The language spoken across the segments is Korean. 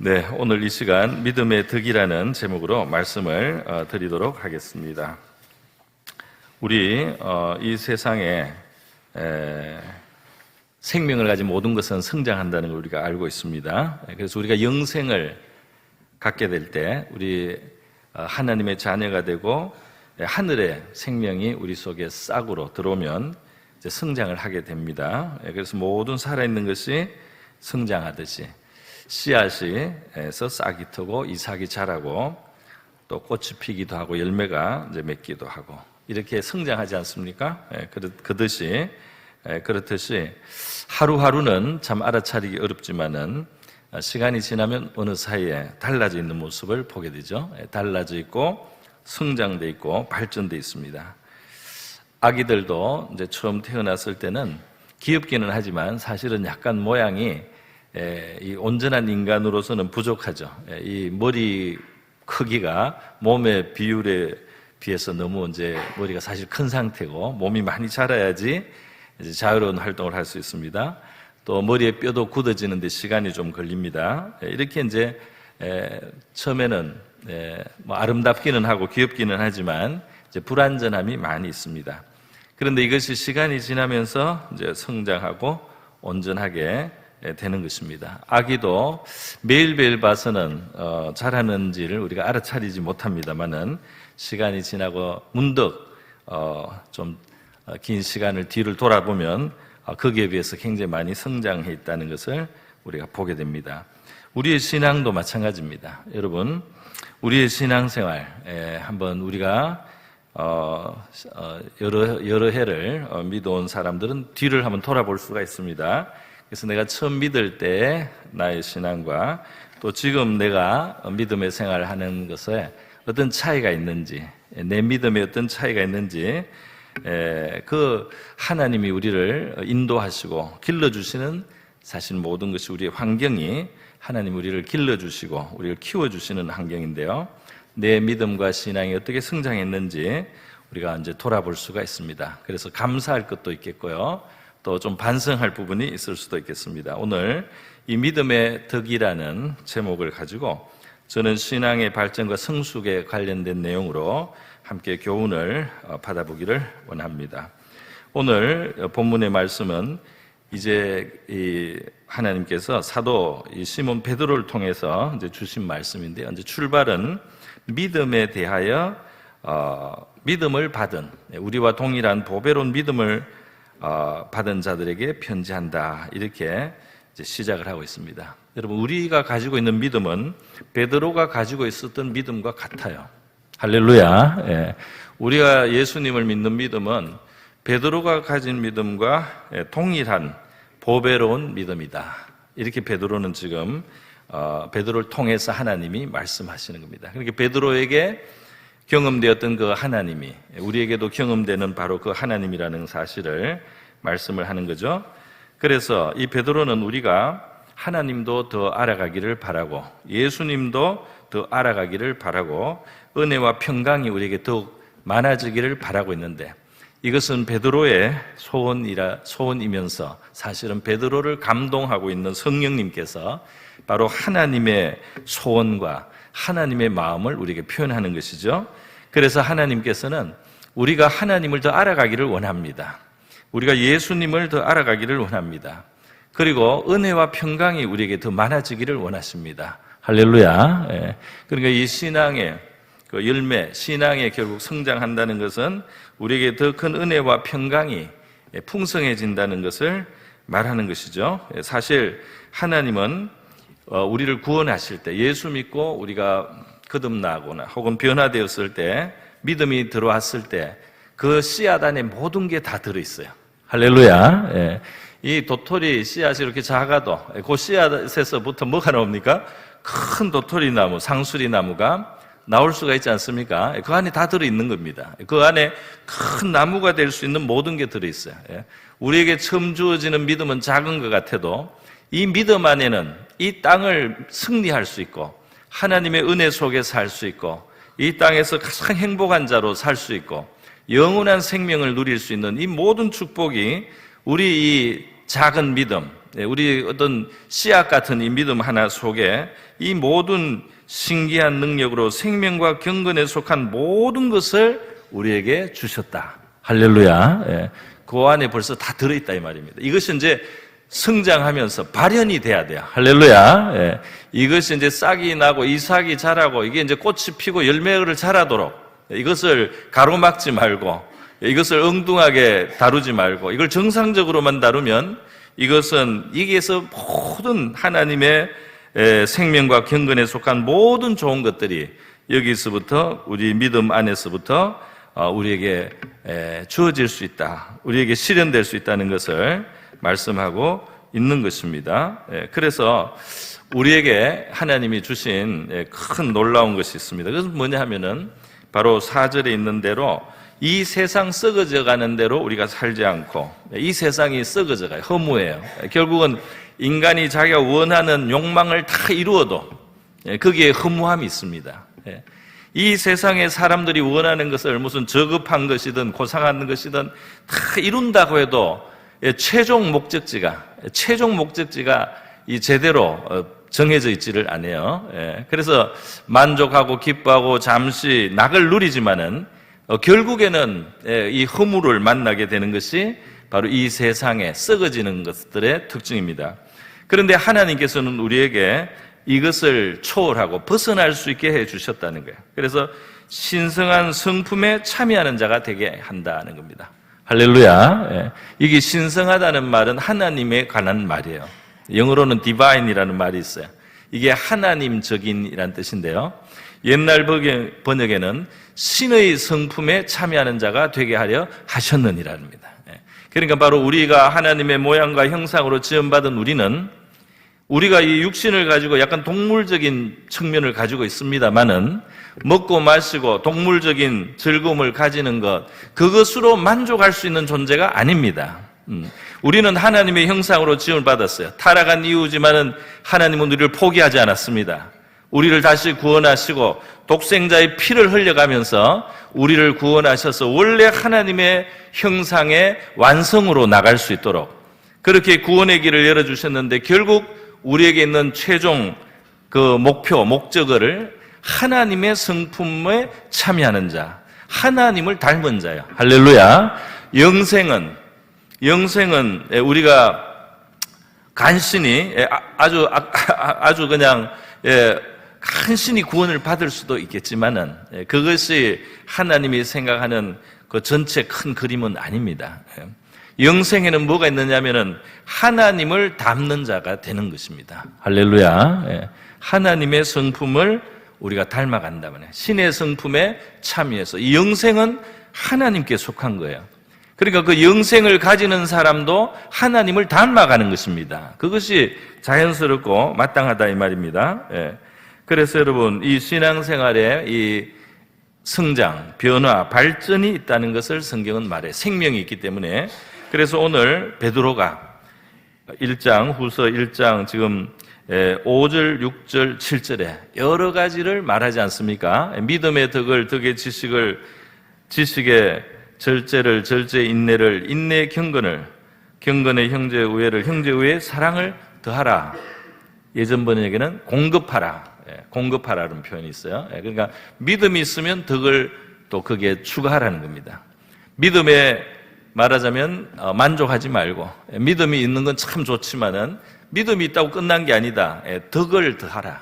네, 오늘 이 시간 믿음의 덕이라는 제목으로 말씀을 드리도록 하겠습니다. 우리 이 세상에 생명을 가진 모든 것은 성장한다는 걸 우리가 알고 있습니다. 그래서 우리가 영생을 갖게 될 때 우리 하나님의 자녀가 되고 하늘의 생명이 우리 속에 싹으로 들어오면 이제 성장을 하게 됩니다. 그래서 모든 살아있는 것이 성장하듯이 씨앗에서 싹이 트고 이삭이 자라고 또 꽃이 피기도 하고 열매가 이제 맺기도 하고 이렇게 성장하지 않습니까? 그렇듯이 하루하루는 참 알아차리기 어렵지만은 시간이 지나면 어느 사이에 달라져 있는 모습을 보게 되죠. 달라져 있고 성장돼 있고 발전돼 있습니다. 아기들도 이제 처음 태어났을 때는 귀엽기는 하지만 사실은 약간 모양이 이 온전한 인간으로서는 부족하죠. 이 머리 크기가 몸의 비율에 비해서 너무 이제 머리가 사실 큰 상태고 몸이 많이 자라야지 이제 자유로운 활동을 할 수 있습니다. 또 머리에 뼈도 굳어지는데 시간이 좀 걸립니다. 이렇게 이제 처음에는 뭐 아름답기는 하고 귀엽기는 하지만 이제 불완전함이 많이 있습니다. 그런데 이것이 시간이 지나면서 이제 성장하고 온전하게 되는 것입니다. 아기도 매일매일 봐서는 자라는지를 우리가 알아차리지 못합니다만은 시간이 지나고 문득 좀 긴 시간을 뒤를 돌아보면 거기에 비해서 굉장히 많이 성장해 있다는 것을 우리가 보게 됩니다. 우리의 신앙도 마찬가지입니다. 여러분, 우리의 신앙생활 한번 우리가 여러 해를 믿어온 사람들은 뒤를 한번 돌아볼 수가 있습니다. 그래서 내가 처음 믿을 때 나의 신앙과 또 지금 내가 믿음의 생활을 하는 것에 어떤 차이가 있는지, 내 믿음에 어떤 차이가 있는지, 그 하나님이 우리를 인도하시고 길러주시는 사실 모든 것이 우리의 환경이 하나님 우리를 길러주시고 우리를 키워주시는 환경인데요. 내 믿음과 신앙이 어떻게 성장했는지 우리가 이제 돌아볼 수가 있습니다. 그래서 감사할 것도 있겠고요. 또 좀 반성할 부분이 있을 수도 있겠습니다. 오늘 이 믿음의 덕이라는 제목을 가지고 저는 신앙의 발전과 성숙에 관련된 내용으로 함께 교훈을 받아보기를 원합니다. 오늘 본문의 말씀은 이제 이 하나님께서 사도 이 시몬 베드로를 통해서 이제 주신 말씀인데요. 이제 출발은 믿음에 대하여 믿음을 받은 우리와 동일한 보배로운 믿음을 받은 자들에게 편지한다 이렇게 이제 시작을 하고 있습니다. 여러분, 우리가 가지고 있는 믿음은 베드로가 가지고 있었던 믿음과 같아요. 할렐루야. 예. 우리가 예수님을 믿는 믿음은 베드로가 가진 믿음과 동일한 보배로운 믿음이다. 이렇게 베드로는 지금 베드로를 통해서 하나님이 말씀하시는 겁니다. 그러니까 베드로에게 경험되었던 그 하나님이 우리에게도 경험되는 바로 그 하나님이라는 사실을 말씀을 하는 거죠. 그래서 이 베드로는 우리가 하나님도 더 알아가기를 바라고 예수님도 더 알아가기를 바라고 은혜와 평강이 우리에게 더욱 많아지기를 바라고 있는데 이것은 베드로의 소원이면서 사실은 베드로를 감동하고 있는 성령님께서 바로 하나님의 소원과 하나님의 마음을 우리에게 표현하는 것이죠. 그래서 하나님께서는 우리가 하나님을 더 알아가기를 원합니다. 우리가 예수님을 더 알아가기를 원합니다. 그리고 은혜와 평강이 우리에게 더 많아지기를 원하십니다. 할렐루야. 예. 그러니까 이 신앙의 그 열매, 신앙에 결국 성장한다는 것은 우리에게 더 큰 은혜와 평강이 풍성해진다는 것을 말하는 것이죠. 사실 하나님은 우리를 구원하실 때 예수 믿고 우리가 거듭나거나 혹은 변화되었을 때 믿음이 들어왔을 때 그 씨앗 안에 모든 게 다 들어있어요. 할렐루야. 예. 이 도토리 씨앗이 이렇게 작아도 그 씨앗에서부터 뭐가 나옵니까? 큰 도토리 나무, 상수리 나무가 나올 수가 있지 않습니까? 그 안에 다 들어있는 겁니다. 그 안에 큰 나무가 될 수 있는 모든 게 들어있어요. 예. 우리에게 처음 주어지는 믿음은 작은 것 같아도 이 믿음 안에는 이 땅을 승리할 수 있고 하나님의 은혜 속에 살 수 있고 이 땅에서 가장 행복한 자로 살 수 있고 영원한 생명을 누릴 수 있는 이 모든 축복이 우리 이 작은 믿음, 우리 어떤 씨앗 같은 이 믿음 하나 속에 이 모든 신기한 능력으로 생명과 경건에 속한 모든 것을 우리에게 주셨다. 할렐루야. 그 안에 벌써 다 들어있다 이 말입니다. 이것이 이제 성장하면서 발현이 돼야 돼요. 할렐루야. 이것이 이제 싹이 나고 이삭이 자라고 이게 이제 꽃이 피고 열매를 자라도록 이것을 가로막지 말고 이것을 엉뚱하게 다루지 말고 이걸 정상적으로만 다루면 이것은 여기에서 모든 하나님의 생명과 경건에 속한 모든 좋은 것들이 여기서부터 우리 믿음 안에서부터 우리에게 주어질 수 있다. 우리에게 실현될 수 있다는 것을 말씀하고 있는 것입니다. 그래서 우리에게 하나님이 주신 큰 놀라운 것이 있습니다. 그것은 뭐냐 하면은 바로 4절에 있는 대로 이 세상 썩어져 가는 대로 우리가 살지 않고 이 세상이 썩어져 가요. 허무해요. 결국은 인간이 자기가 원하는 욕망을 다 이루어도 거기에 허무함이 있습니다. 이 세상에 사람들이 원하는 것을 무슨 저급한 것이든 고상한 것이든 다 이룬다고 해도 최종 목적지가 이 제대로 정해져 있지를 않아요. 그래서 만족하고 기뻐하고 잠시 낙을 누리지만은 결국에는 이 허물을 만나게 되는 것이 바로 이 세상에 썩어지는 것들의 특징입니다. 그런데 하나님께서는 우리에게 이것을 초월하고 벗어날 수 있게 해 주셨다는 거예요. 그래서 신성한 성품에 참여하는 자가 되게 한다는 겁니다. 할렐루야. 이게 신성하다는 말은 하나님에 관한 말이에요. 영어로는 divine이라는 말이 있어요. 이게 하나님적인이라는 뜻인데요. 옛날 번역에는 신의 성품에 참여하는 자가 되게 하려 하셨느니라입니다. 그러니까 바로 우리가 하나님의 모양과 형상으로 지음받은 우리가 이 육신을 가지고 약간 동물적인 측면을 가지고 있습니다만은 먹고 마시고 동물적인 즐거움을 가지는 것, 그것으로 만족할 수 있는 존재가 아닙니다. 우리는 하나님의 형상으로 지음을 받았어요. 타락한 이유지만은 하나님은 우리를 포기하지 않았습니다. 우리를 다시 구원하시고 독생자의 피를 흘려가면서 우리를 구원하셔서 원래 하나님의 형상의 완성으로 나갈 수 있도록 그렇게 구원의 길을 열어주셨는데 결국 우리에게 있는 최종 목적을 하나님의 성품에 참여하는 자, 하나님을 닮은 자예요. 할렐루야. 영생은 우리가 간신히 아주 그냥 간신히 구원을 받을 수도 있겠지만은 그것이 하나님이 생각하는 그 전체 큰 그림은 아닙니다. 영생에는 뭐가 있느냐면은 하나님을 닮는 자가 되는 것입니다. 할렐루야. 하나님의 성품을 우리가 닮아간다면 신의 성품에 참여해서 이 영생은 하나님께 속한 거예요. 그러니까 그 영생을 가지는 사람도 하나님을 닮아가는 것입니다. 그것이 자연스럽고 마땅하다 이 말입니다. 그래서 여러분 이 신앙생활에 이 성장, 변화, 발전이 있다는 것을 성경은 말해요. 생명이 있기 때문에. 그래서 오늘 베드로가 1장, 후서 1장 지금 5절, 6절, 7절에 여러 가지를 말하지 않습니까? 믿음의 덕의 지식의 절제를, 절제의 인내를, 인내의 경건을, 경건의 형제의 우애를, 형제의 우애의 사랑을 더하라. 예전 번역에는 공급하라는 표현이 있어요. 그러니까 믿음이 있으면 덕을 또 거기에 추가하라는 겁니다. 믿음에 말하자면 만족하지 말고 믿음이 있는 건 참 좋지만은 믿음이 있다고 끝난 게 아니다. 덕을 더하라.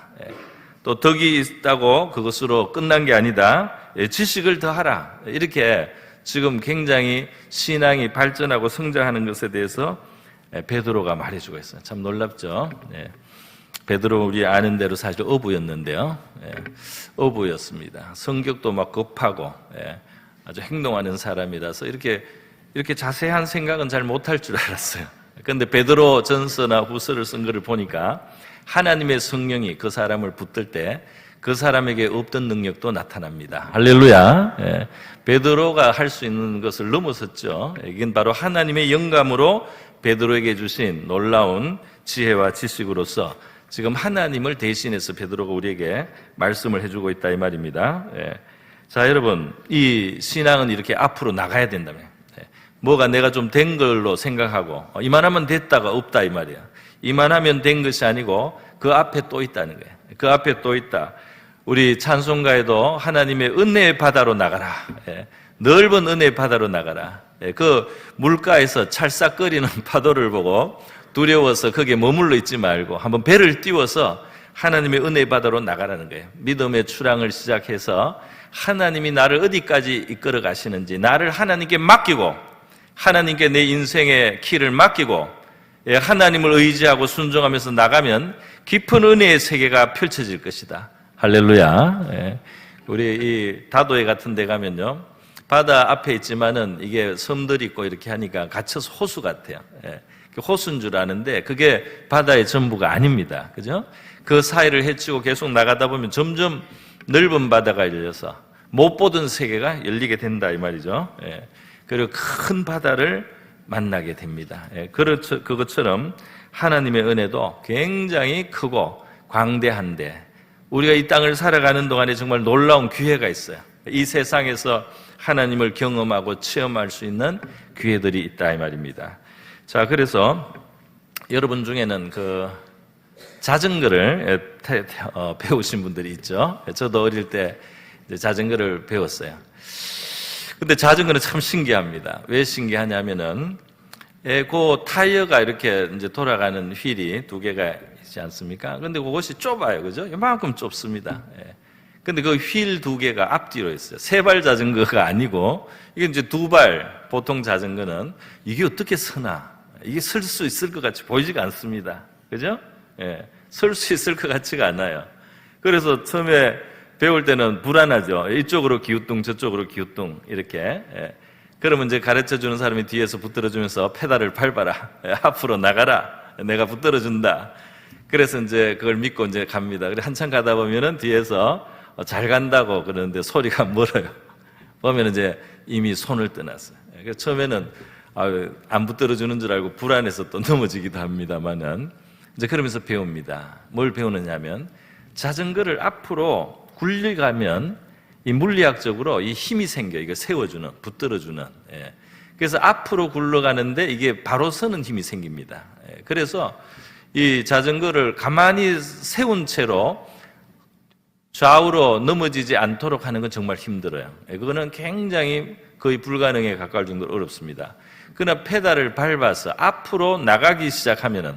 또 덕이 있다고 그것으로 끝난 게 아니다. 지식을 더하라. 이렇게 지금 굉장히 신앙이 발전하고 성장하는 것에 대해서 베드로가 말해주고 있어요. 참 놀랍죠. 베드로 우리 아는 대로 사실 어부였는데요. 어부였습니다. 성격도 막 급하고 아주 행동하는 사람이라서 이렇게 자세한 생각은 잘 못할 줄 알았어요. 그런데 베드로 전서나 후서를 쓴 것을 보니까 하나님의 성령이 그 사람을 붙들 때 그 사람에게 없던 능력도 나타납니다. 할렐루야. 베드로가 할 수 있는 것을 넘어섰죠. 이건 바로 하나님의 영감으로 베드로에게 주신 놀라운 지혜와 지식으로서 지금 하나님을 대신해서 베드로가 우리에게 말씀을 해주고 있다 이 말입니다. 자, 여러분, 이 신앙은 이렇게 앞으로 나가야 된다면 뭐가 내가 좀 된 걸로 생각하고 이만하면 됐다가 없다 이 말이야. 이만하면 된 것이 아니고 그 앞에 또 있다는 거예요. 그 앞에 또 있다. 우리 찬송가에도 하나님의 은혜의 바다로 나가라. 넓은 은혜의 바다로 나가라. 그 물가에서 찰싹거리는 파도를 보고 두려워서 거기에 머물러 있지 말고 한번 배를 띄워서 하나님의 은혜의 바다로 나가라는 거예요. 믿음의 출항을 시작해서 하나님이 나를 어디까지 이끌어 가시는지 나를 하나님께 맡기고 하나님께 내 인생의 키를 맡기고 하나님을 의지하고 순종하면서 나가면 깊은 은혜의 세계가 펼쳐질 것이다. 할렐루야. 우리 이 다도해 같은 데 가면요, 바다 앞에 있지만은 이게 섬들이 있고 이렇게 하니까 갇혀서 호수 같아요. 호수인 줄 아는데 그게 바다의 전부가 아닙니다. 그죠? 그 사이를 헤치고 계속 나가다 보면 점점 넓은 바다가 열려서 못 보던 세계가 열리게 된다 이 말이죠. 그리고 큰 바다를 만나게 됩니다. 그것처럼 하나님의 은혜도 굉장히 크고 광대한데 우리가 이 땅을 살아가는 동안에 정말 놀라운 기회가 있어요. 이 세상에서 하나님을 경험하고 체험할 수 있는 기회들이 있다 이 말입니다. 자, 그래서 여러분 중에는 그 자전거를 배우신 분들이 있죠. 저도 어릴 때 자전거를 배웠어요. 근데 자전거는 참 신기합니다. 왜 신기하냐면은 그 타이어가 이렇게 이제 돌아가는 휠이 두 개가 있지 않습니까? 근데 그것이 좁아요, 그죠? 이만큼 좁습니다. 근데 그 휠 두 개가 앞뒤로 있어요. 세 발 자전거가 아니고 이게 이제 두 발. 보통 자전거는 이게 어떻게 서나 이게 설 수 있을 것 같이 보이지가 않습니다. 그죠? 설 수 있을 것 같지가 않아요. 그래서 처음에 배울 때는 불안하죠. 이쪽으로 기우뚱 저쪽으로 기우뚱 이렇게. 그러면 이제 가르쳐주는 사람이 뒤에서 붙들어주면서 페달을 밟아라. 앞으로 나가라. 내가 붙들어준다. 그래서 이제 그걸 믿고 이제 갑니다. 그래 한참 가다 보면은 뒤에서 잘 간다고 그러는데 소리가 멀어요. 보면 이제 이미 손을 떠났어요. 그래서 처음에는 안 붙들어주는 줄 알고 불안해서 또 넘어지기도 합니다만은 이제 그러면서 배웁니다. 뭘 배우느냐면 자전거를 앞으로 굴려가면 이 물리학적으로 이 힘이 생겨. 이거 세워주는, 붙들어주는. 그래서 앞으로 굴러가는데 이게 바로 서는 힘이 생깁니다. 그래서 이 자전거를 가만히 세운 채로 좌우로 넘어지지 않도록 하는 건 정말 힘들어요. 그거는 굉장히 거의 불가능에 가까울 정도로 어렵습니다. 그러나 페달을 밟아서 앞으로 나가기 시작하면은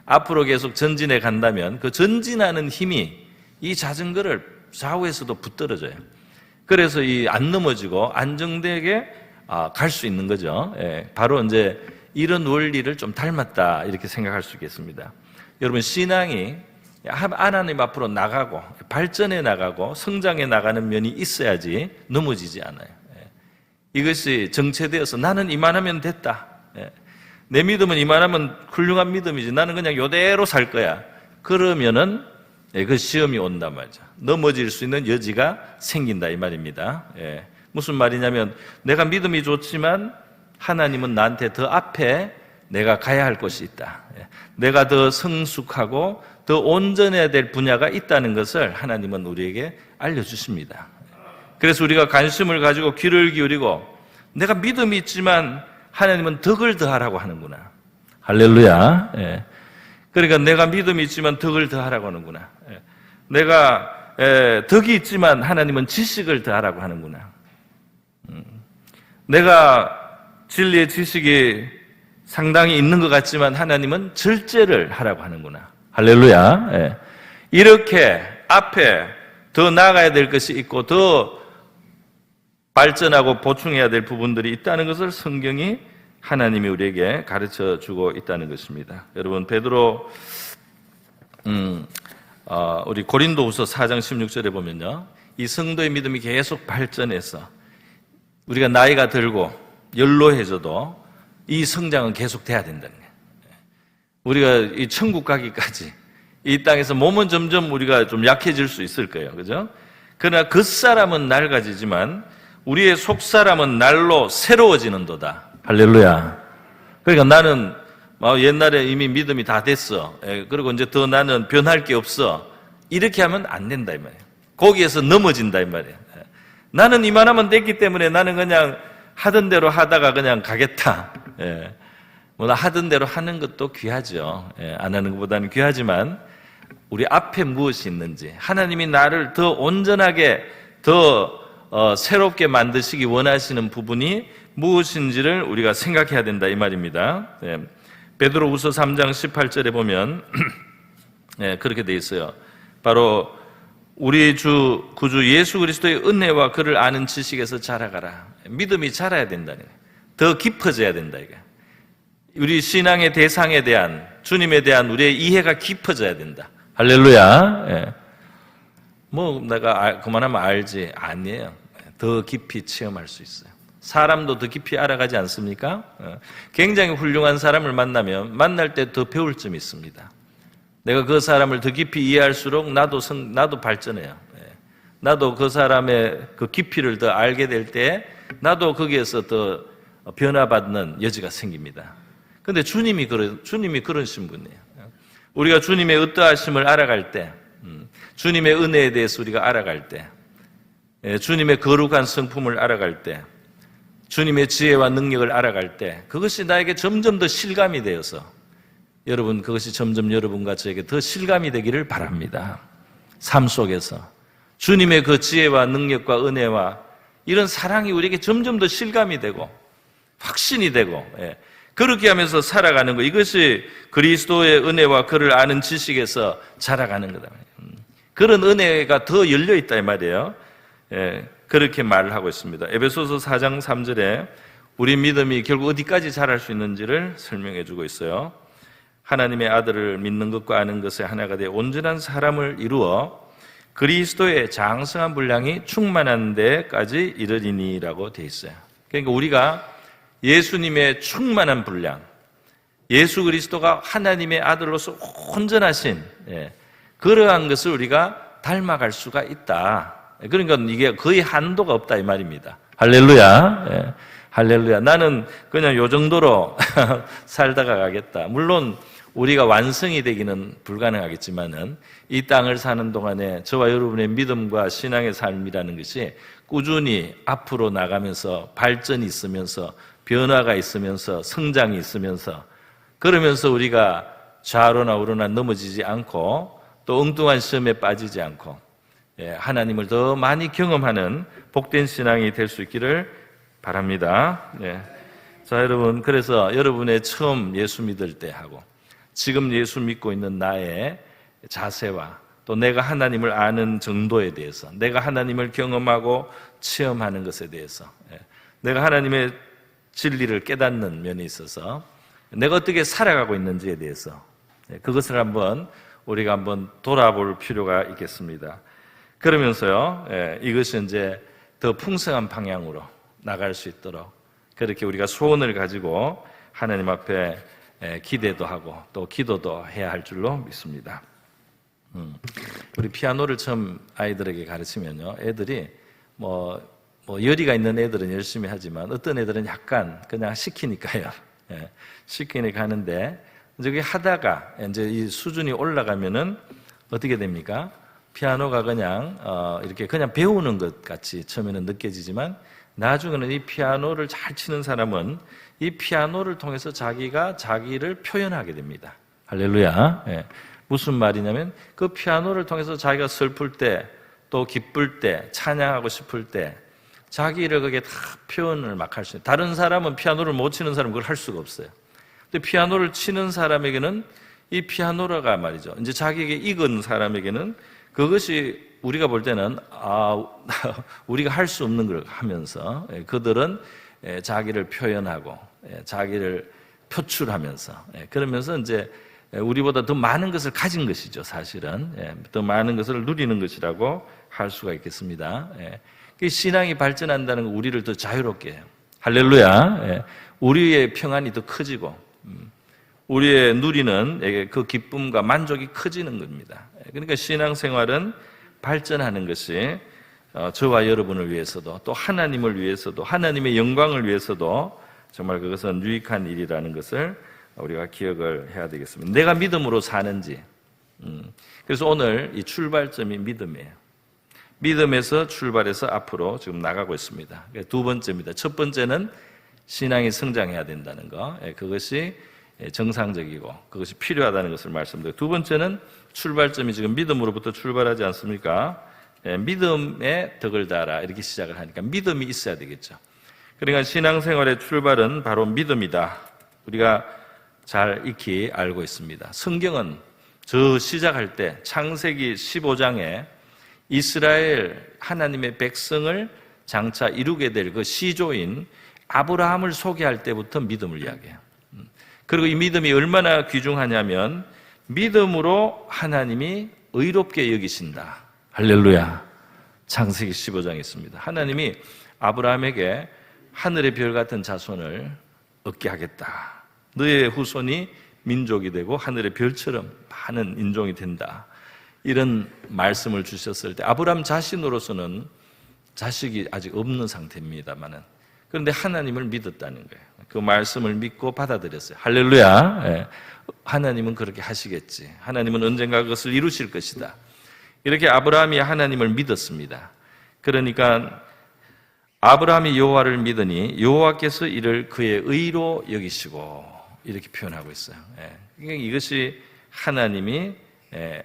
앞으로 계속 전진해 간다면 그 전진하는 힘이 이 자전거를 좌우에서도 붙들어줘요. 그래서 이 안 넘어지고 안정되게 갈 수 있는 거죠. 바로 이제 이런 원리를 좀 닮았다 이렇게 생각할 수 있겠습니다. 여러분 신앙이 하나님 앞으로 나가고 발전해 나가고 성장해 나가는 면이 있어야지 넘어지지 않아요. 이것이 정체되어서 나는 이만하면 됐다. 내 믿음은 이만하면 훌륭한 믿음이지 나는 그냥 이대로 살 거야. 그러면은 그 시험이 온단 말이죠. 넘어질 수 있는 여지가 생긴다 이 말입니다. 무슨 말이냐면 내가 믿음이 좋지만 하나님은 나한테 더 앞에 내가 가야 할 것이 있다. 내가 더 성숙하고 더 온전해야 될 분야가 있다는 것을 하나님은 우리에게 알려주십니다. 그래서 우리가 관심을 가지고 귀를 기울이고 내가 믿음이 있지만 하나님은 덕을 더하라고 하는구나. 할렐루야. 그러니까 내가 믿음이 있지만 덕을 더하라고 하는구나. 내가 덕이 있지만 하나님은 지식을 더하라고 하는구나. 내가 진리의 지식이 상당히 있는 것 같지만 하나님은 절제를 하라고 하는구나. 할렐루야. 이렇게 앞에 더 나아가야 될 것이 있고 더 발전하고 보충해야 될 부분들이 있다는 것을 성경이 하나님이 우리에게 가르쳐 주고 있다는 것입니다. 여러분 베드로 우리 고린도후서 4장 16절에 보면요, 이 성도의 믿음이 계속 발전해서 우리가 나이가 들고 연로해져도 이 성장은 계속 돼야 된다는 거예요. 우리가 이 천국 가기까지 이 땅에서 몸은 점점 우리가 좀 약해질 수 있을 거예요, 그죠? 그러나 겉사람은 낡아지지만 우리의 속사람은 날로 새로워지는도다. 할렐루야. 그러니까 나는 옛날에 이미 믿음이 다 됐어. 그리고 이제 더 나는 변할 게 없어. 이렇게 하면 안 된다 이 말이에요. 거기에서 넘어진다 이 말이에요. 나는 이만하면 됐기 때문에 나는 그냥 하던 대로 하다가 그냥 가겠다. 뭐 하던 대로 하는 것도 귀하죠. 안 하는 것보다는 귀하지만 우리 앞에 무엇이 있는지, 하나님이 나를 더 온전하게 더 새롭게 만드시기 원하시는 부분이 무엇인지를 우리가 생각해야 된다 이 말입니다. 베드로후서 3장 18절에 보면 그렇게 돼 있어요. 바로 우리 주 구주 예수 그리스도의 은혜와 그를 아는 지식에서 자라가라. 믿음이 자라야 된다는 거예요. 더 깊어져야 된다 이게. 우리 신앙의 대상에 대한, 주님에 대한 우리의 이해가 깊어져야 된다. 할렐루야. 뭐 내가 그만하면 알지, 아니에요. 더 깊이 체험할 수 있어요. 사람도 더 깊이 알아가지 않습니까? 굉장히 훌륭한 사람을 만나면 만날 때 더 배울 점이 있습니다. 내가 그 사람을 더 깊이 이해할수록 나도 발전해요. 나도 그 사람의 그 깊이를 더 알게 될 때 나도 거기에서 더 변화받는 여지가 생깁니다. 그런데 주님이 그러신 분이에요. 우리가 주님의 어떠하심을 알아갈 때, 주님의 은혜에 대해서 우리가 알아갈 때, 주님의 거룩한 성품을 알아갈 때, 주님의 지혜와 능력을 알아갈 때, 그것이 나에게 점점 더 실감이 되어서 여러분, 그것이 점점 여러분과 저에게 더 실감이 되기를 바랍니다. 삶 속에서 주님의 그 지혜와 능력과 은혜와 이런 사랑이 우리에게 점점 더 실감이 되고 확신이 되고, 그렇게 하면서 살아가는 것, 이것이 그리스도의 은혜와 그를 아는 지식에서 자라가는 거다. 그런 은혜가 더 열려있다 이 말이에요. 그렇게 말을 하고 있습니다. 에베소서 4장 3절에 우리 믿음이 결국 어디까지 자랄 수 있는지를 설명해 주고 있어요. 하나님의 아들을 믿는 것과 아는 것에 하나가 되어 온전한 사람을 이루어 그리스도의 장성한 분량이 충만한 데까지 이르리니라고 되어 있어요. 그러니까 우리가 예수님의 충만한 분량, 예수 그리스도가 하나님의 아들로서 온전하신 그러한 것을 우리가 닮아갈 수가 있다. 그러니까 이게 거의 한도가 없다 이 말입니다. 할렐루야. 할렐루야. 나는 그냥 요 정도로 살다가 가겠다. 물론 우리가 완성이 되기는 불가능하겠지만은 이 땅을 사는 동안에 저와 여러분의 믿음과 신앙의 삶이라는 것이 꾸준히 앞으로 나가면서 발전이 있으면서 변화가 있으면서 성장이 있으면서 그러면서 우리가 좌로나 우로나 넘어지지 않고 또 엉뚱한 시험에 빠지지 않고 하나님을 더 많이 경험하는 복된 신앙이 될 수 있기를 바랍니다. 자, 여러분, 그래서 여러분의 처음 예수 믿을 때 하고 지금 예수 믿고 있는 나의 자세와 또 내가 하나님을 아는 정도에 대해서, 내가 하나님을 경험하고 체험하는 것에 대해서, 내가 하나님의 진리를 깨닫는 면에 있어서 내가 어떻게 살아가고 있는지에 대해서 그것을 우리가 한번 돌아볼 필요가 있겠습니다. 그러면서요, 이것이 이제 더 풍성한 방향으로 나갈 수 있도록 그렇게 우리가 소원을 가지고 하나님 앞에 기대도 하고 또 기도도 해야 할 줄로 믿습니다. 우리 피아노를 처음 아이들에게 가르치면요, 애들이 열의가 있는 애들은 열심히 하지만 어떤 애들은 약간 그냥 시키니까요. 시키니까 하는데 이제 하다가 이제 이 수준이 올라가면은 어떻게 됩니까? 피아노가 그냥 이렇게 그냥 배우는 것 같이 처음에는 느껴지지만 나중에는 이 피아노를 잘 치는 사람은 이 피아노를 통해서 자기가 자기를 표현하게 됩니다. 할렐루야. 무슨 말이냐면 그 피아노를 통해서 자기가 슬플 때 또 기쁠 때 찬양하고 싶을 때 자기를 그게 다 표현을 막 할 수 있어요. 다른 사람은 피아노를 못 치는 사람은 그걸 할 수가 없어요. 근데 피아노를 치는 사람에게는 이 피아노라가 말이죠. 이제 자기에게 익은 사람에게는 그것이 우리가 볼 때는 우리가 할 수 없는 걸 하면서 그들은 자기를 표현하고 자기를 표출하면서 그러면서 이제 우리보다 더 많은 것을 가진 것이죠. 사실은 더 많은 것을 누리는 것이라고 할 수가 있겠습니다. 신앙이 발전한다는 건 우리를 더 자유롭게 해요. 할렐루야. 우리의 평안이 더 커지고 우리의 누리는 그 기쁨과 만족이 커지는 겁니다. 그러니까 신앙생활은 발전하는 것이 저와 여러분을 위해서도 또 하나님을 위해서도 하나님의 영광을 위해서도 정말 그것은 유익한 일이라는 것을 우리가 기억을 해야 되겠습니다. 내가 믿음으로 사는지. 그래서 오늘 이 출발점이 믿음이에요. 믿음에서 출발해서 앞으로 지금 나가고 있습니다. 두 번째입니다. 첫 번째는 신앙이 성장해야 된다는 거, 그것이 정상적이고 그것이 필요하다는 것을 말씀드려요. 두 번째는 출발점이 지금 믿음으로부터 출발하지 않습니까? 믿음의 덕을 다하라 이렇게 시작을 하니까 믿음이 있어야 되겠죠. 그러니까 신앙생활의 출발은 바로 믿음이다. 우리가 잘 익히 알고 있습니다. 성경은 저 시작할 때 창세기 15장에 이스라엘 하나님의 백성을 장차 이루게 될 그 시조인 아브라함을 소개할 때부터 믿음을 이야기해요. 그리고 이 믿음이 얼마나 귀중하냐면 믿음으로 하나님이 의롭게 여기신다. 할렐루야. 창세기 15장에 있습니다. 하나님이 아브라함에게 하늘의 별 같은 자손을 얻게 하겠다. 너의 후손이 민족이 되고 하늘의 별처럼 많은 인종이 된다. 이런 말씀을 주셨을 때 아브라함 자신으로서는 자식이 아직 없는 상태입니다만은 그런데 하나님을 믿었다는 거예요. 그 말씀을 믿고 받아들였어요. 할렐루야. 예. 하나님은 그렇게 하시겠지. 하나님은 언젠가 그것을 이루실 것이다. 이렇게 아브라함이 하나님을 믿었습니다. 그러니까 아브라함이 여호와를 믿으니 여호와께서 이를 그의 의로 여기시고 이렇게 표현하고 있어요. 예. 이것이 하나님이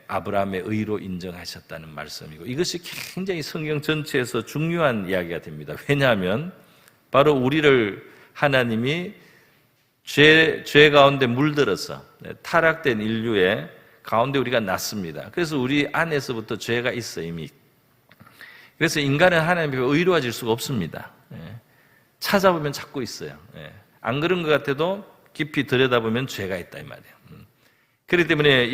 아브라함의 의로 인정하셨다는 말씀이고 이것이 굉장히 성경 전체에서 중요한 이야기가 됩니다. 왜냐하면 바로 우리를 하나님이 죄 가운데 물들어서 타락된 인류의 가운데 우리가 났습니다. 그래서 우리 안에서부터 죄가 있어요, 이미. 그래서 인간은 하나님 앞에 의로워질 수가 없습니다. 찾아보면 자꾸 있어요. 안 그런 것 같아도 깊이 들여다보면 죄가 있다 이 말이에요. 그렇기 때문에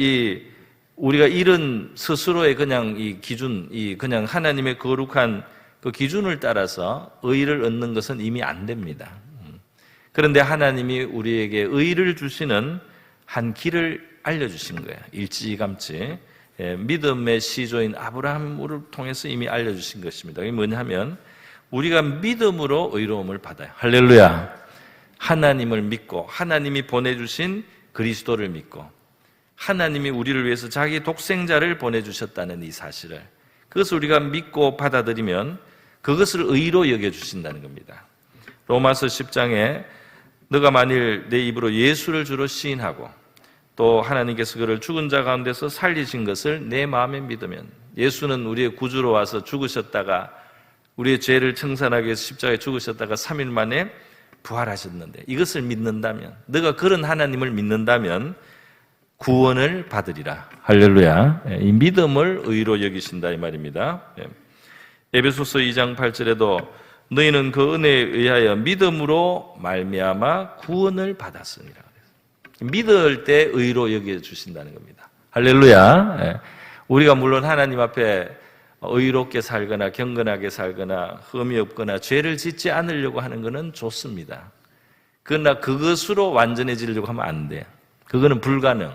우리가 이런 스스로의 그냥 이 기준, 그냥 하나님의 거룩한 그 기준을 따라서 의를 얻는 것은 이미 안 됩니다. 그런데 하나님이 우리에게 의를 주시는 한 길을 알려주신 거예요. 일찌감치 믿음의 시조인 아브라함을 통해서 이미 알려주신 것입니다. 이게 뭐냐면 우리가 믿음으로 의로움을 받아요. 할렐루야. 하나님을 믿고 하나님이 보내주신 그리스도를 믿고 하나님이 우리를 위해서 자기 독생자를 보내주셨다는 이 사실을 그것을 우리가 믿고 받아들이면 그것을 의로 여겨주신다는 겁니다. 로마서 10장에 너가 만일 내 입으로 예수를 주로 시인하고 또 하나님께서 그를 죽은 자 가운데서 살리신 것을 내 마음에 믿으면 예수는 우리의 구주로 와서 죽으셨다가 우리의 죄를 청산하기 위해서 십자가에 죽으셨다가 3일 만에 부활하셨는데 이것을 믿는다면 너가 그런 하나님을 믿는다면 구원을 받으리라. 할렐루야. 이 믿음을 의로 여기신다 이 말입니다. 에베소서 2장 8절에도 너희는 그 은혜에 의하여 믿음으로 말미암아 구원을 받았으니라. 믿을 때 의로 여겨주신다는 겁니다. 할렐루야. 우리가 물론 하나님 앞에 의롭게 살거나 경건하게 살거나 흠이 없거나 죄를 짓지 않으려고 하는 것은 좋습니다. 그러나 그것으로 완전해지려고 하면 안 돼요. 그거는 불가능.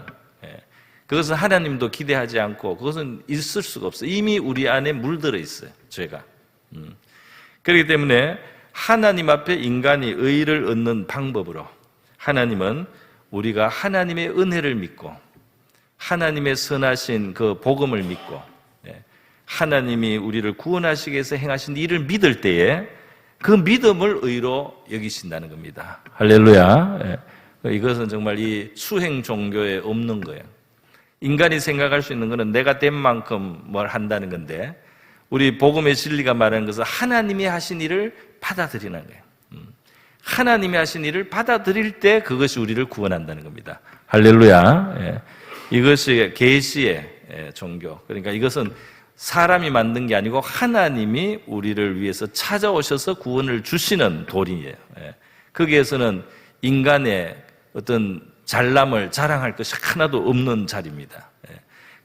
그것은 하나님도 기대하지 않고 그것은 있을 수가 없어요. 이미 우리 안에 물들어 있어요. 죄가. 그렇기 때문에 하나님 앞에 인간이 의를 얻는 방법으로 하나님은 우리가 하나님의 은혜를 믿고 하나님의 선하신 그 복음을 믿고 하나님이 우리를 구원하시기 위해서 행하신 일을 믿을 때에 그 믿음을 의로 여기신다는 겁니다. 할렐루야. 이것은 정말 이 수행 종교에 없는 거예요. 인간이 생각할 수 있는 것은 내가 된 만큼 뭘 한다는 건데 우리 복음의 진리가 말하는 것은 하나님이 하신 일을 받아들이는 거예요. 하나님이 하신 일을 받아들일 때 그것이 우리를 구원한다는 겁니다. 할렐루야. 이것이 계시의 종교. 그러니까 이것은 사람이 만든 게 아니고 하나님이 우리를 위해서 찾아오셔서 구원을 주시는 도리예요. 거기에서는 인간의 어떤 잘남을 자랑할 것이 하나도 없는 자리입니다.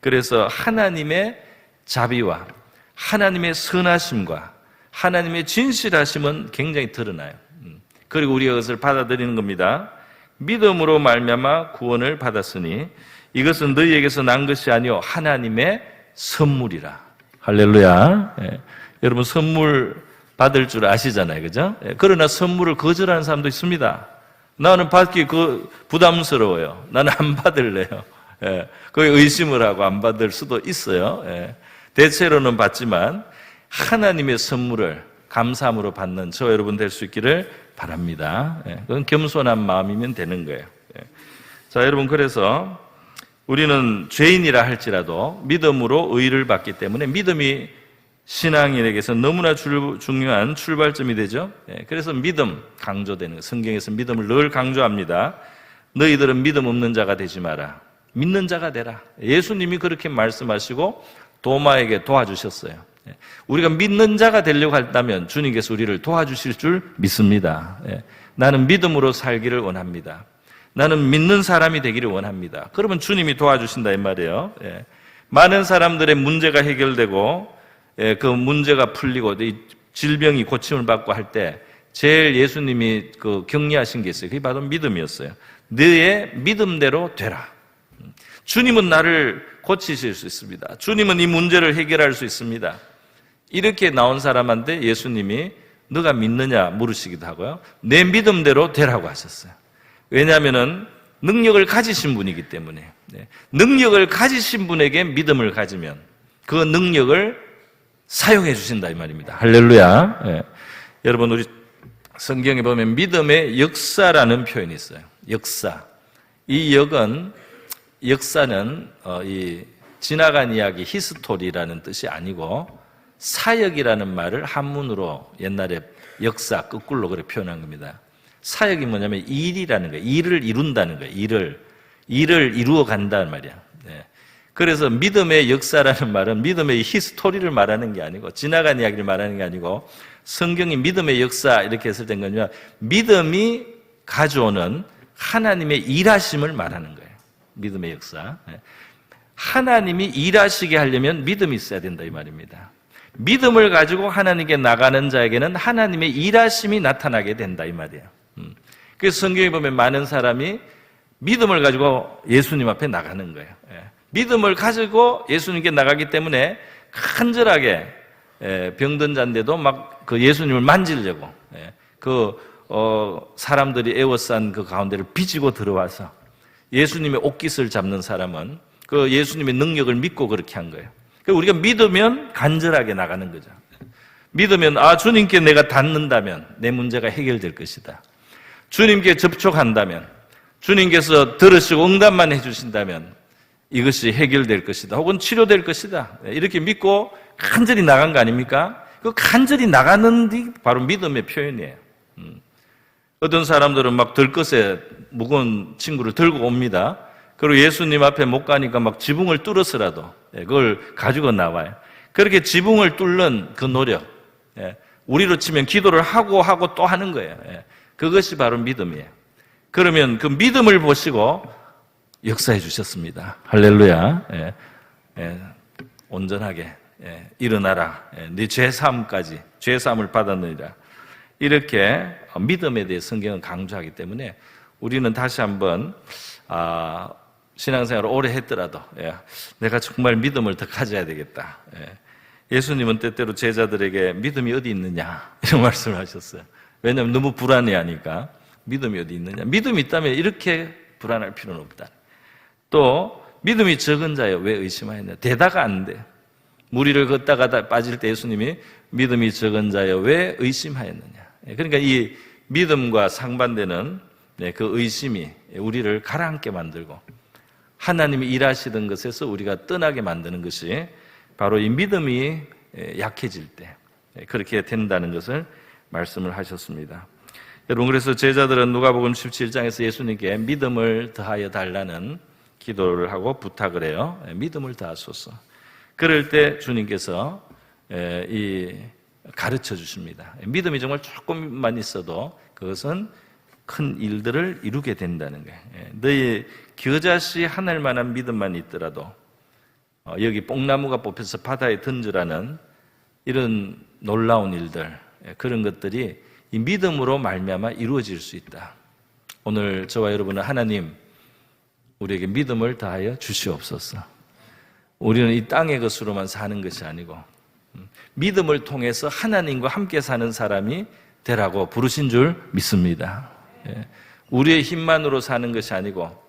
그래서 하나님의 자비와 하나님의 선하심과 하나님의 진실하심은 굉장히 드러나요. 그리고 우리가 그것을 받아들이는 겁니다. 믿음으로 말미암아 구원을 받았으니 이것은 너희에게서 난 것이 아니요 하나님의 선물이라. 할렐루야. 여러분 선물 받을 줄 아시잖아요, 그죠? 그러나 선물을 거절하는 사람도 있습니다. 나는 받기 부담스러워요. 나는 안 받을래요. 거기 의심을 하고 안 받을 수도 있어요. 대체로는 받지만 하나님의 선물을 감사함으로 받는 저와 여러분 될 수 있기를 바랍니다. 그건 겸손한 마음이면 되는 거예요. 자, 여러분, 그래서 우리는 죄인이라 할지라도 믿음으로 의를 받기 때문에 믿음이 신앙인에게서 너무나 중요한 출발점이 되죠. 그래서 믿음 강조되는 거예요. 성경에서 믿음을 늘 강조합니다. 너희들은 믿음 없는 자가 되지 마라. 믿는 자가 되라. 예수님이 그렇게 말씀하시고 도마에게 도와주셨어요. 우리가 믿는 자가 되려고 한다면 주님께서 우리를 도와주실 줄 믿습니다. 나는 믿음으로 살기를 원합니다. 나는 믿는 사람이 되기를 원합니다. 그러면 주님이 도와주신다 이 말이에요. 많은 사람들의 문제가 해결되고 그 문제가 풀리고 질병이 고침을 받고 할 때 제일 예수님이 그 격려하신 게 있어요. 그게 바로 믿음이었어요. 너의 믿음대로 되라. 주님은 나를 고치실 수 있습니다. 주님은 이 문제를 해결할 수 있습니다. 이렇게 나온 사람한테 예수님이 너가 믿느냐 물으시기도 하고요. 내 믿음대로 되라고 하셨어요. 왜냐하면 능력을 가지신 분이기 때문에. 능력을 가지신 분에게 믿음을 가지면 그 능력을 사용해 주신다 이 말입니다. 할렐루야. 여러분, 우리 성경에 보면 믿음의 역사라는 표현이 있어요. 역사. 이 역사는 이 지나간 이야기, 히스토리라는 뜻이 아니고 사역이라는 말을 한문으로 옛날에 역사 거꾸로 그렇게 표현한 겁니다. 사역이 뭐냐면 일이라는 거예요. 일을 이룬다는 거예요. 일을 이루어 간다는 말이야. 그래서 믿음의 역사라는 말은 믿음의 히스토리를 말하는 게 아니고 지나간 이야기를 말하는 게 아니고 성경이 믿음의 역사 이렇게 했을 땐 뭐냐면 믿음이 가져오는 하나님의 일하심을 말하는 거예요. 믿음의 역사. 하나님이 일하시게 하려면 믿음이 있어야 된다 이 말입니다. 믿음을 가지고 하나님께 나가는 자에게는 하나님의 일하심이 나타나게 된다 이 말이에요. 그래서 성경에 보면 많은 사람이 믿음을 가지고 예수님 앞에 나가는 거예요. 믿음을 가지고 예수님께 나가기 때문에 간절하게 병든 자인데도 막 그 예수님을 만지려고 사람들이 에워싼 그 가운데를 비지고 들어와서 예수님의 옷깃을 잡는 사람은 그 예수님의 능력을 믿고 그렇게 한 거예요. 우리가 믿으면 간절하게 나가는 거죠. 믿으면 주님께 내가 닿는다면 내 문제가 해결될 것이다. 주님께 접촉한다면 주님께서 들으시고 응답만 해주신다면 이것이 해결될 것이다. 혹은 치료될 것이다. 이렇게 믿고 간절히 나간 거 아닙니까? 그 간절히 나가는 게 바로 믿음의 표현이에요. 어떤 사람들은 막 들것에 무거운 친구를 들고 옵니다. 그리고 예수님 앞에 못 가니까 막 지붕을 뚫어서라도 그걸 가지고 나와요. 그렇게 지붕을 뚫는 그 노력, 우리로 치면 기도를 하고 또 하는 거예요. 그것이 바로 믿음이에요. 그러면 그 믿음을 보시고 역사해 주셨습니다. 할렐루야. 온전하게 일어나라. 네 죄사함까지 죄사함을 받았느니라. 이렇게 믿음에 대해 성경은 강조하기 때문에 우리는 다시 한번 신앙생활을 오래 했더라도 내가 정말 믿음을 더 가져야 되겠다. 예수님은 때때로 제자들에게 믿음이 어디 있느냐 이런 말씀을 하셨어요. 왜냐하면 너무 불안해하니까 믿음이 어디 있느냐. 믿음이 있다면 이렇게 불안할 필요는 없다. 또 믿음이 적은 자여 왜 의심하였냐. 대다가 안 돼. 무리를 걷다가 빠질 때 예수님이 믿음이 적은 자여 왜 의심하였느냐. 그러니까 이 믿음과 상반되는 그 의심이 우리를 가라앉게 만들고 하나님이 일하시던 것에서 우리가 떠나게 만드는 것이 바로 이 믿음이 약해질 때 그렇게 된다는 것을 말씀을 하셨습니다. 여러분, 그래서 제자들은 누가복음 17장에서 예수님께 믿음을 더하여 달라는 기도를 하고 부탁을 해요. 믿음을 더하소서. 그럴 때 주님께서 가르쳐 주십니다. 믿음이 정말 조금만 있어도 그것은 큰 일들을 이루게 된다는 거예요. 너희 겨자씨 하늘 만한 믿음만 있더라도 여기 뽕나무가 뽑혀서 바다에 던지라는 이런 놀라운 일들, 그런 것들이 이 믿음으로 말미암아 이루어질 수 있다. 오늘 저와 여러분은 하나님 우리에게 믿음을 다하여 주시옵소서. 우리는 이 땅의 것으로만 사는 것이 아니고 믿음을 통해서 하나님과 함께 사는 사람이 되라고 부르신 줄 믿습니다. 우리의 힘만으로 사는 것이 아니고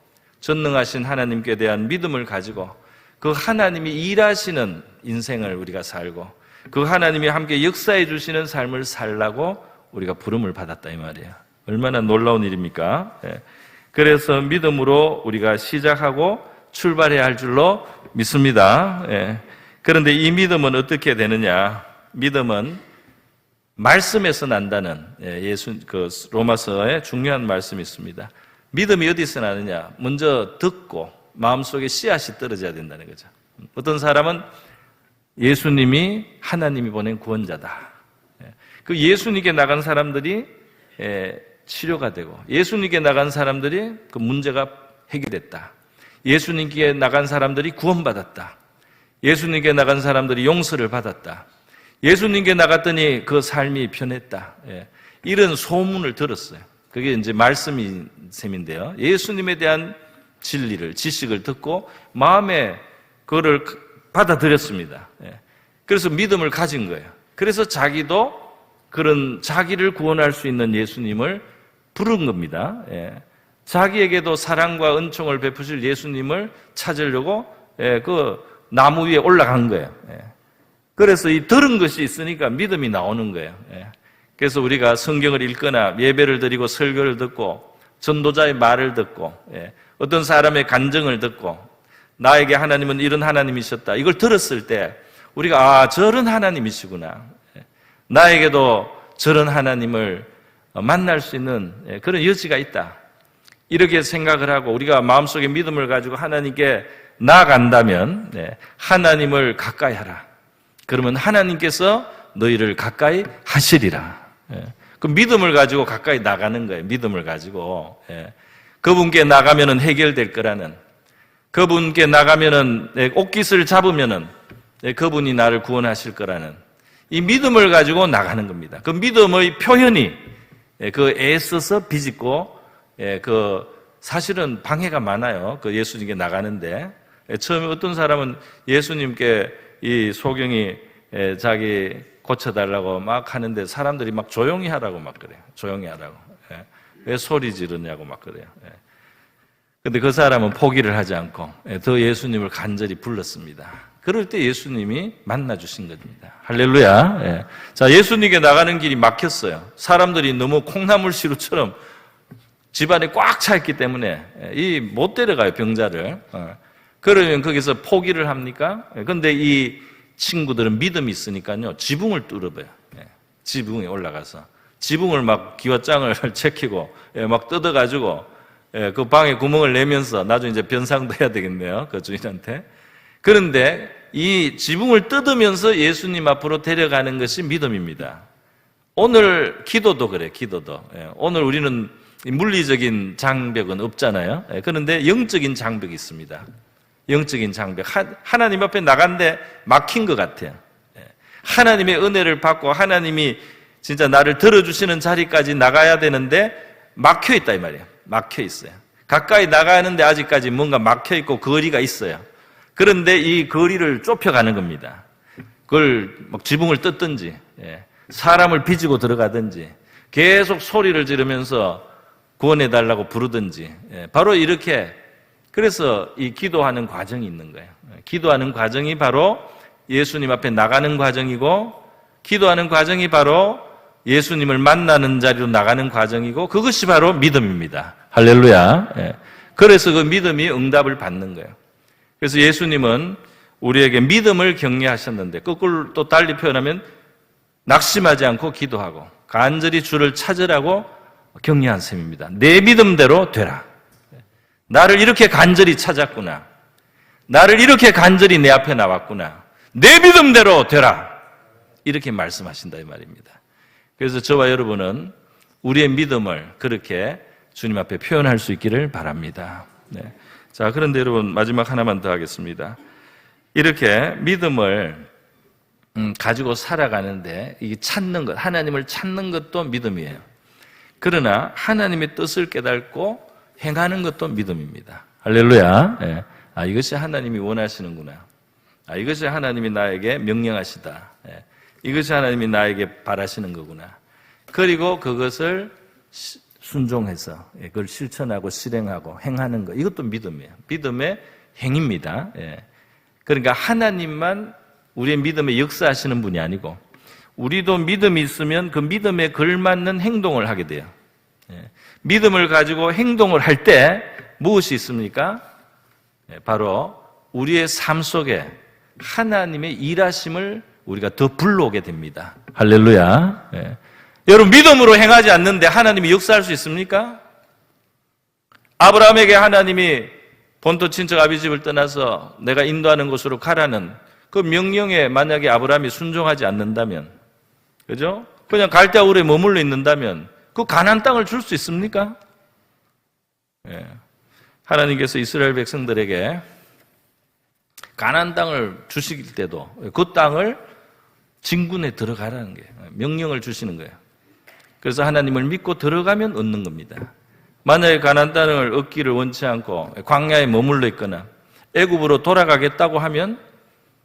전능하신 하나님께 대한 믿음을 가지고 그 하나님이 일하시는 인생을 우리가 살고 그 하나님이 함께 역사해 주시는 삶을 살라고 우리가 부름을 받았다 이 말이에요. 얼마나 놀라운 일입니까? 그래서 믿음으로 우리가 시작하고 출발해야 할 줄로 믿습니다. 그런데 이 믿음은 어떻게 되느냐? 믿음은 말씀에서 난다는 로마서에 중요한 말씀이 있습니다. 믿음이 어디서 나느냐? 먼저 듣고 마음속에 씨앗이 떨어져야 된다는 거죠. 어떤 사람은 예수님이 하나님이 보낸 구원자다. 그 예수님께 나간 사람들이 치료가 되고 예수님께 나간 사람들이 그 문제가 해결됐다. 예수님께 나간 사람들이 구원받았다. 예수님께 나간 사람들이 용서를 받았다. 예수님께 나갔더니 그 삶이 변했다. 이런 소문을 들었어요. 그게 이제 말씀인 셈인데요. 예수님에 대한 진리를, 지식을 듣고 마음에 그거를 받아들였습니다. 그래서 믿음을 가진 거예요. 그래서 자기도 그런 자기를 구원할 수 있는 예수님을 부른 겁니다. 자기에게도 사랑과 은총을 베푸실 예수님을 찾으려고 그 나무 위에 올라간 거예요. 그래서 이 들은 것이 있으니까 믿음이 나오는 거예요. 그래서 우리가 성경을 읽거나 예배를 드리고 설교를 듣고 전도자의 말을 듣고 어떤 사람의 간증을 듣고 나에게 하나님은 이런 하나님이셨다. 이걸 들었을 때 우리가 저런 하나님이시구나. 나에게도 저런 하나님을 만날 수 있는 그런 여지가 있다. 이렇게 생각을 하고 우리가 마음속에 믿음을 가지고 하나님께 나아간다면 하나님을 가까이 하라. 그러면 하나님께서 너희를 가까이 하시리라. 그 믿음을 가지고 가까이 나가는 거예요. 믿음을 가지고 그분께 나가면은 해결될 거라는, 그분께 나가면은 옷깃을 잡으면은 그분이 나를 구원하실 거라는 이 믿음을 가지고 나가는 겁니다. 그 믿음의 표현이 그 애써서 비집고 그 사실은 방해가 많아요. 그 예수님께 나가는데 처음에 어떤 사람은 예수님께 이 소경이 자기 고쳐달라고 막 하는데 사람들이 막 조용히 하라고 막 그래요. 조용히 하라고. 왜 소리 지르냐고 막 그래요. 근데 그 사람은 포기를 하지 않고 더 예수님을 간절히 불렀습니다. 그럴 때 예수님이 만나주신 겁니다. 할렐루야. 자, 예수님께 나가는 길이 막혔어요. 사람들이 너무 콩나물시루처럼 집안에 꽉 차 있기 때문에 못 데려가요, 병자를. 그러면 거기서 포기를 합니까? 근데 이 친구들은 믿음이 있으니까요, 지붕을 뚫어봐요. 지붕에 올라가서. 지붕을 막 기와장을 제키고, 막 뜯어가지고, 그 방에 구멍을 내면서 나중에 이제 변상도 해야 되겠네요, 그 주인한테. 그런데 이 지붕을 뜯으면서 예수님 앞으로 데려가는 것이 믿음입니다. 오늘 기도도 그래, 기도도. 오늘 우리는 물리적인 장벽은 없잖아요. 그런데 영적인 장벽이 있습니다. 영적인 장벽. 하나님 앞에 나간데 막힌 것 같아요. 하나님의 은혜를 받고 하나님이 진짜 나를 들어주시는 자리까지 나가야 되는데 막혀 있다 이 말이에요. 막혀 있어요. 가까이 나가는데 아직까지 뭔가 막혀 있고 거리가 있어요. 그런데 이 거리를 좁혀가는 겁니다. 그걸 막 지붕을 뜯든지 사람을 빚고 들어가든지 계속 소리를 지르면서 구원해달라고 부르든지 바로 이렇게. 그래서 이 기도하는 과정이 있는 거예요. 기도하는 과정이 바로 예수님 앞에 나가는 과정이고, 기도하는 과정이 바로 예수님을 만나는 자리로 나가는 과정이고, 그것이 바로 믿음입니다. 할렐루야. 그래서 그 믿음이 응답을 받는 거예요. 그래서 예수님은 우리에게 믿음을 격려하셨는데, 거꾸로 또 달리 표현하면 낙심하지 않고 기도하고 간절히 주를 찾으라고 격려한 셈입니다. 내 믿음대로 되라. 나를 이렇게 간절히 찾았구나. 나를 이렇게 간절히 내 앞에 나왔구나. 내 믿음대로 되라. 이렇게 말씀하신다 이 말입니다. 그래서 저와 여러분은 우리의 믿음을 그렇게 주님 앞에 표현할 수 있기를 바랍니다. 자, 그런데 여러분 마지막 하나만 더 하겠습니다. 이렇게 믿음을 가지고 살아가는데 이게 찾는 것, 하나님을 찾는 것도 믿음이에요. 그러나 하나님의 뜻을 깨닫고 행하는 것도 믿음입니다. 할렐루야. 이것이 하나님이 원하시는구나. 이것이 하나님이 나에게 명령하시다. 이것이 하나님이 나에게 바라시는 거구나. 그리고 그것을 순종해서 그걸 실천하고 실행하고 행하는 것. 이것도 믿음이에요. 믿음의 행입니다. 그러니까 하나님만 우리의 믿음에 역사하시는 분이 아니고 우리도 믿음이 있으면 그 믿음에 걸맞는 행동을 하게 돼요. 믿음을 가지고 행동을 할 때 무엇이 있습니까? 바로 우리의 삶 속에 하나님의 일하심을 우리가 더 불러오게 됩니다. 할렐루야. 여러분, 믿음으로 행하지 않는데 하나님이 역사할 수 있습니까? 아브라함에게 하나님이 본토 친척 아비 집을 떠나서 내가 인도하는 곳으로 가라는 그 명령에 만약에 아브라함이 순종하지 않는다면, 그죠? 그냥 갈대아 우르에 머물러 있는다면 그 가나안 땅을 줄 수 있습니까? 하나님께서 이스라엘 백성들에게 가나안 땅을 주실 때도 그 땅을 진군에 들어가라는 거예요. 명령을 주시는 거예요. 그래서 하나님을 믿고 들어가면 얻는 겁니다. 만약에 가나안 땅을 얻기를 원치 않고 광야에 머물러 있거나 애굽으로 돌아가겠다고 하면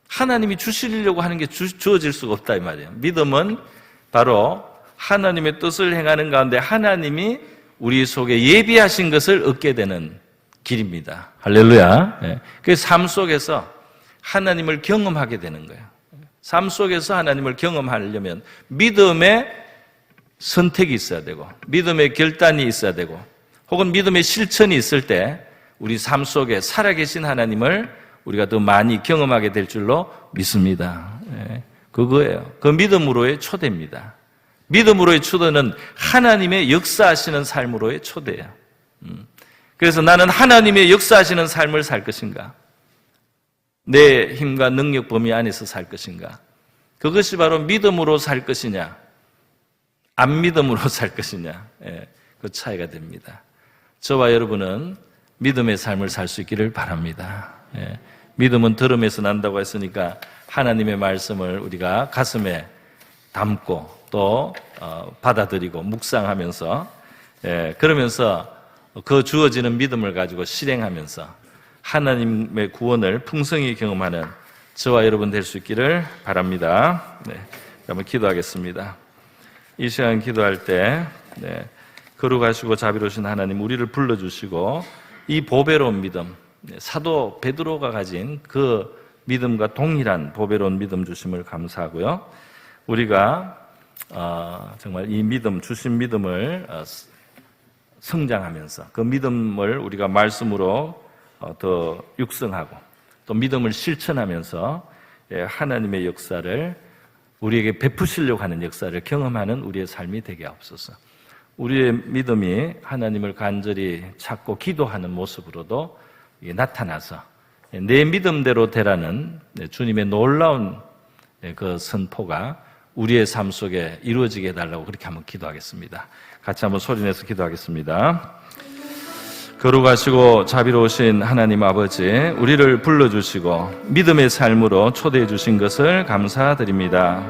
하나님이 주시려고 하는 게 주어질 수가 없다 이 말이에요. 믿음은 바로 하나님의 뜻을 행하는 가운데 하나님이 우리 속에 예비하신 것을 얻게 되는 길입니다. 할렐루야. 그 삶 속에서 하나님을 경험하게 되는 거예요. 삶 속에서 하나님을 경험하려면 믿음의 선택이 있어야 되고 믿음의 결단이 있어야 되고 혹은 믿음의 실천이 있을 때 우리 삶 속에 살아계신 하나님을 우리가 더 많이 경험하게 될 줄로 믿습니다. 그거예요. 그 믿음으로의 초대입니다. 믿음으로의 초대는 하나님의 역사하시는 삶으로의 초대예요. 그래서 나는 하나님의 역사하시는 삶을 살 것인가? 내 힘과 능력 범위 안에서 살 것인가? 그것이 바로 믿음으로 살 것이냐? 안 믿음으로 살 것이냐? 그 차이가 됩니다. 저와 여러분은 믿음의 삶을 살 수 있기를 바랍니다. 믿음은 들음에서 난다고 했으니까 하나님의 말씀을 우리가 가슴에 담고 또 받아들이고 묵상하면서 그러면서 그 주어지는 믿음을 가지고 실행하면서 하나님의 구원을 풍성히 경험하는 저와 여러분 될 수 있기를 바랍니다. 한번 기도하겠습니다. 이 시간 기도할 때 거룩하시고 자비로우신 하나님 우리를 불러주시고 이 보배로운 믿음 사도 베드로가 가진 그 믿음과 동일한 보배로운 믿음 주심을 감사하고요. 우리가 정말 이 믿음 주신 믿음을 성장하면서 그 믿음을 우리가 말씀으로 더 육성하고 또 믿음을 실천하면서 하나님의 역사를 우리에게 베푸시려고 하는 역사를 경험하는 우리의 삶이 되게 하옵소서. 우리의 믿음이 하나님을 간절히 찾고 기도하는 모습으로도 나타나서 내 믿음대로 되라는 주님의 놀라운 그 선포가 우리의 삶 속에 이루어지게 해달라고 그렇게 한번 기도하겠습니다. 같이 한번 소리내서 기도하겠습니다. 거룩하시고 자비로우신 하나님 아버지, 우리를 불러주시고 믿음의 삶으로 초대해 주신 것을 감사드립니다.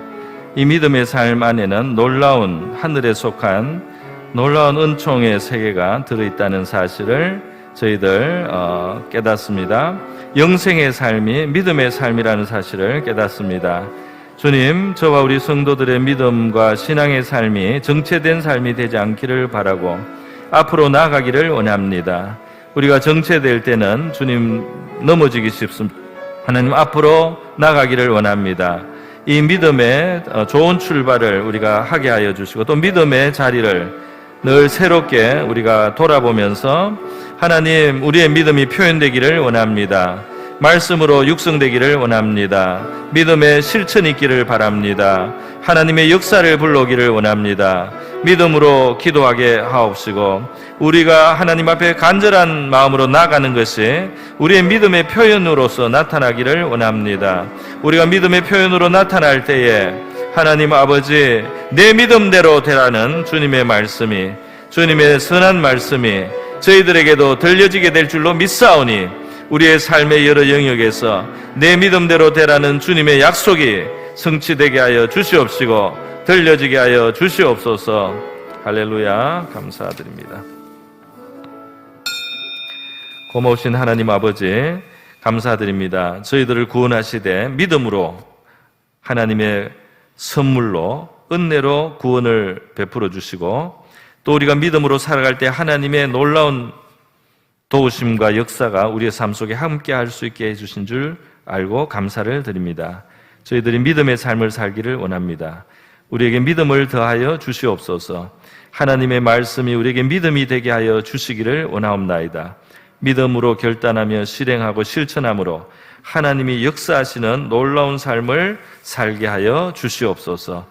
이 믿음의 삶 안에는 놀라운 하늘에 속한 놀라운 은총의 세계가 들어있다는 사실을 저희들 깨닫습니다. 영생의 삶이 믿음의 삶이라는 사실을 깨닫습니다. 주님, 저와 우리 성도들의 믿음과 신앙의 삶이 정체된 삶이 되지 않기를 바라고 앞으로 나아가기를 원합니다. 우리가 정체될 때는 주님 넘어지기 쉽습니다. 하나님 앞으로 나아가기를 원합니다. 이 믿음의 좋은 출발을 우리가 하게 하여 주시고 또 믿음의 자리를 늘 새롭게 우리가 돌아보면서 하나님 우리의 믿음이 표현되기를 원합니다. 말씀으로 육성되기를 원합니다. 믿음의 실천이 있기를 바랍니다. 하나님의 역사를 불러오기를 원합니다. 믿음으로 기도하게 하옵시고 우리가 하나님 앞에 간절한 마음으로 나아가는 것이 우리의 믿음의 표현으로서 나타나기를 원합니다. 우리가 믿음의 표현으로 나타날 때에 하나님 아버지 내 믿음대로 되라는 주님의 말씀이 주님의 선한 말씀이 저희들에게도 들려지게 될 줄로 믿사오니 우리의 삶의 여러 영역에서 내 믿음대로 되라는 주님의 약속이 성취되게 하여 주시옵시고 들려지게 하여 주시옵소서. 할렐루야. 감사드립니다. 고마우신 하나님 아버지 감사드립니다. 저희들을 구원하시되 믿음으로 하나님의 선물로 은혜로 구원을 베풀어 주시고 또 우리가 믿음으로 살아갈 때 하나님의 놀라운 도우심과 역사가 우리의 삶 속에 함께 할 수 있게 해주신 줄 알고 감사를 드립니다. 저희들이 믿음의 삶을 살기를 원합니다. 우리에게 믿음을 더하여 주시옵소서. 하나님의 말씀이 우리에게 믿음이 되게 하여 주시기를 원하옵나이다. 믿음으로 결단하며 실행하고 실천함으로 하나님이 역사하시는 놀라운 삶을 살게 하여 주시옵소서.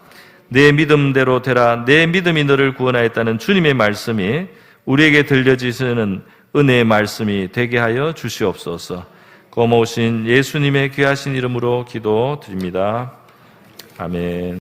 내 믿음대로 되라, 내 믿음이 너를 구원하였다는 주님의 말씀이 우리에게 들려지시는 은혜의 말씀이 되게 하여 주시옵소서. 고마우신 예수님의 귀하신 이름으로 기도드립니다. 아멘.